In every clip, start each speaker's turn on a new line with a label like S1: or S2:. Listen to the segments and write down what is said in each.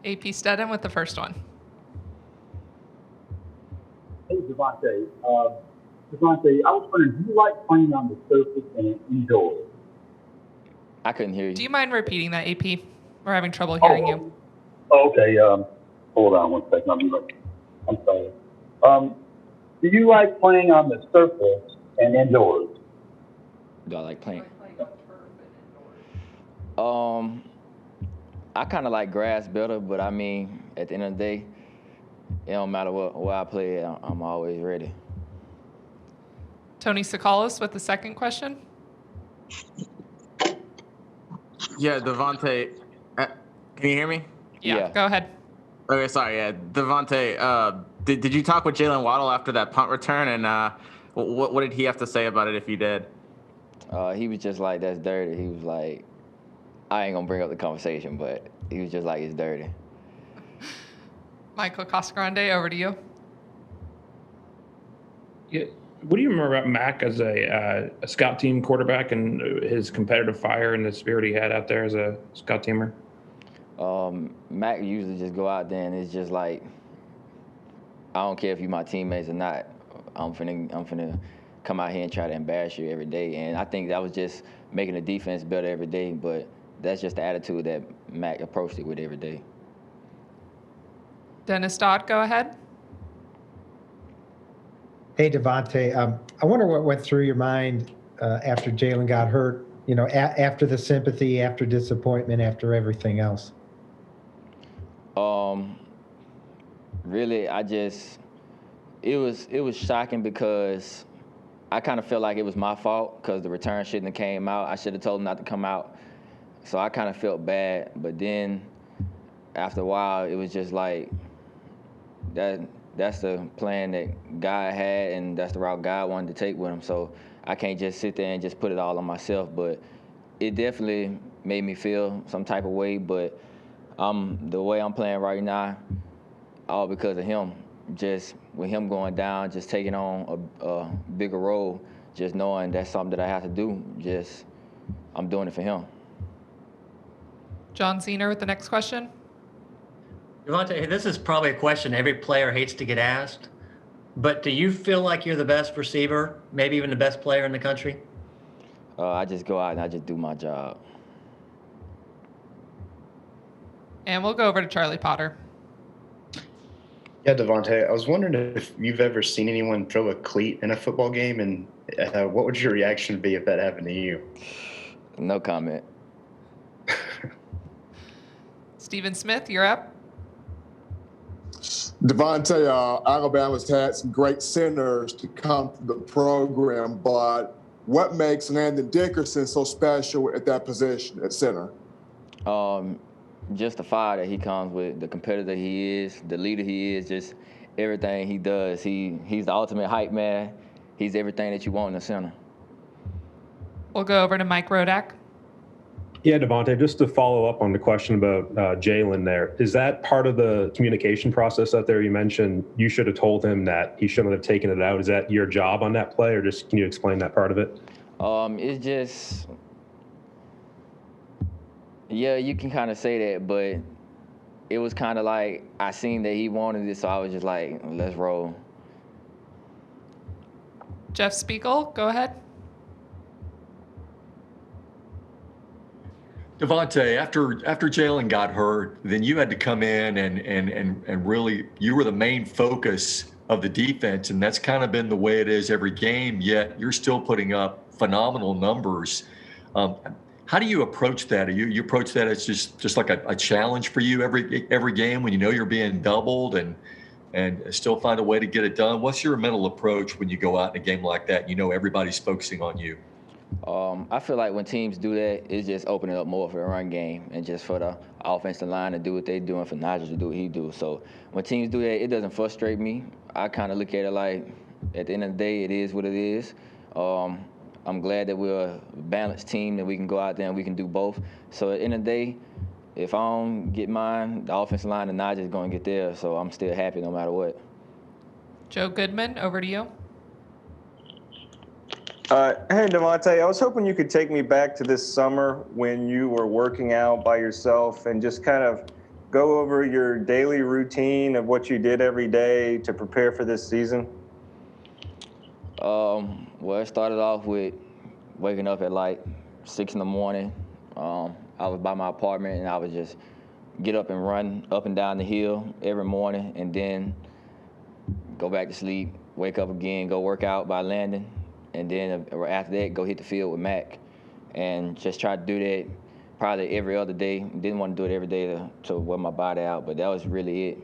S1: AP Stedham with the first one.
S2: Hey, DeVonta. DeVonta, I was wondering, do you like playing on the surface and indoors?
S3: I couldn't hear
S1: Do
S3: you.
S1: you mind repeating that, AP? We're having trouble hearing you.
S2: Okay. Hold on one second. I'm sorry. Um, do you like playing on the surface and indoors?
S3: Do I like playing? Um, I kind of like grass better, but I mean, at the end of the day, it don't matter where I play. I'm always ready.
S1: Tony Sakalas with the second question.
S4: Yeah, DeVonta. Can you hear me?
S1: Yeah. Go ahead.
S4: Okay, sorry. Yeah, DeVonta. Did you talk with Jalen Waddle after that punt return, and what did he have to say about it if you did?
S3: He was just like, "That's dirty." He was like, "I ain't gonna bring up the conversation," but he was just like, "It's dirty."
S1: Michael Casagrande, over to you.
S5: Yeah. What do you remember about Mac as a scout team quarterback and his competitive fire and the spirit he had out there as a scout teamer?
S3: Mac usually just go out there and it's just like, I don't care if you my teammates or not. I'm finna come out here and try to embarrass you every day. And I think that was just making the defense better every day. But that's just the attitude that Mac approached it with every day.
S1: Dennis Dodd, go ahead.
S6: Hey, DeVonta. I wonder what went through your mind after Jalen got hurt, after the sympathy, after disappointment, after everything else.
S3: Really, it was shocking because I kind of felt like it was my fault because the return shouldn't have came out. I should have told him not to come out. So I kind of felt bad. But then after a while, it was just like that's the plan that God had, and that's the route God wanted to take with him. So I can't just sit there and just put it all on myself. But it definitely made me feel some type of way. But the way I'm playing right now, all because of him. Just with him going down, just taking on a bigger role, just knowing that's something that I have to do. Just I'm doing it for him.
S1: John Zener with the next question.
S7: DeVonta, this is probably a question every player hates to get asked, but do you feel like you're the best receiver, maybe even the best player in the country?
S3: I just go out and I just do my job.
S1: And we'll go over to Charlie Potter.
S8: Yeah, DeVonta, I was wondering if you've ever seen anyone throw a cleat in a football game, and what would your reaction be if that happened to you?
S3: No comment.
S1: Stephen Smith, you're up.
S9: DeVonta, Alabama's had some great centers to come to the program, but what makes Landon Dickerson so special at that position at center?
S3: Just the fire that he comes with, the competitor he is, the leader he is, just everything he does. He's the ultimate hype man. He's everything that you want in the center.
S1: We'll go over to Mike Rodak.
S10: Yeah, DeVonta, just to follow up on the question about Jalen there, is that part of the communication process out there? You mentioned you should have told him that he shouldn't have taken it out. Is that your job on that play, or just can you explain that part of it?
S3: It's just, yeah, you can kind of say that, but it was kind of like I seen that he wanted it, so I was just like, let's roll.
S1: Jeff Spiegel, go ahead.
S11: DeVonta, after Jalen got hurt, then you had to come in and really, you were the main focus of the defense, and that's kind of been the way it is every game, yet you're still putting up phenomenal numbers. How do you approach that? You approach that as just like a challenge for you every game when you know you're being doubled and still find a way to get it done? What's your mental approach when you go out in a game like that? You know everybody's focusing on you.
S3: I feel like when teams do that, it's just opening up more for the run game and just for the offensive line to do what they do and for Nigel to do what he do. So when teams do that, it doesn't frustrate me. I kind of look at it like, at the end of the day, it is what it is. I'm glad that we're a balanced team, that we can go out there and we can do both. So at the end of the day, if I don't get mine, the offensive line and Nigel is going to get theirs. So I'm still happy no matter what.
S1: Joe Goodman, over to you.
S12: Hey, DeVonta, I was hoping you could take me back to this summer when you were working out by yourself and just kind of go over your daily routine of what you did every day to prepare for this season?
S3: Well, it started off with waking up at like 6 in the morning. I was by my apartment, and I would just get up and run up and down the hill every morning, and then go back to sleep, wake up again, go work out by landing, and then after that, go hit the field with Mac, and just try to do that probably every other day. Didn't want to do it every day to wear my body out, but that was really it,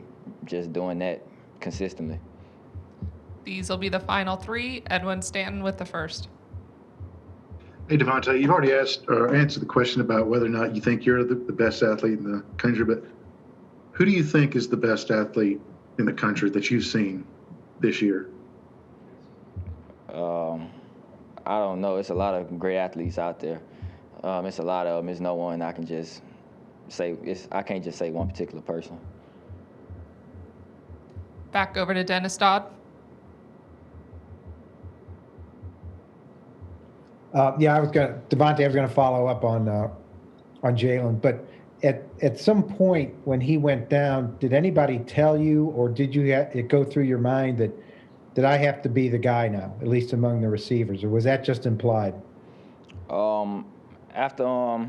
S3: just doing that consistently.
S1: These will be the final three. Edwin Stanton with the first.
S13: Hey, DeVonta, you've already asked or answered the question about whether or not you think you're the best athlete in the country, but who do you think is the best athlete in the country that you've seen this year?
S3: I don't know. It's a lot of great athletes out there. It's a lot of them. It's no one I can just say. I can't just say one particular person.
S1: Back over to Dennis Dodd.
S6: DeVonta, I was gonna follow up on Jalen, but at some point when he went down, did anybody tell you, or did it go through your mind that I have to be the guy now, at least among the receivers, or was that just implied?
S3: After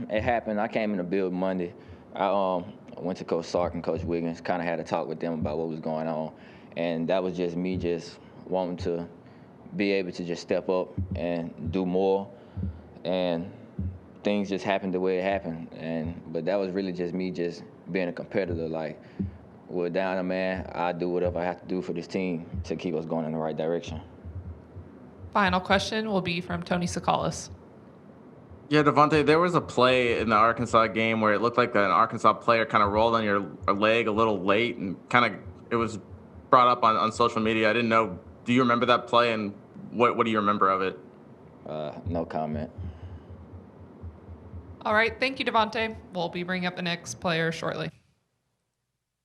S3: it happened, I came in the building Monday. I went to Coach Sark and Coach Wiggins, kind of had a talk with them about what was going on, and that was just me just wanting to be able to just step up and do more, and things just happened the way it happened. But that was really just me just being a competitor. Like, we're down a man, I do whatever I have to do for this team to keep us going in the right direction.
S1: Final question will be from Tony Sakalis.
S4: Yeah, DeVonta, there was a play in the Arkansas game where it looked like an Arkansas player kind of rolled on your leg a little late, and it was brought up on social media. I didn't know. Do you remember that play, and what do you remember of it?
S3: No comment.
S1: All right. Thank you, DeVonta. We'll be bringing up the next player shortly.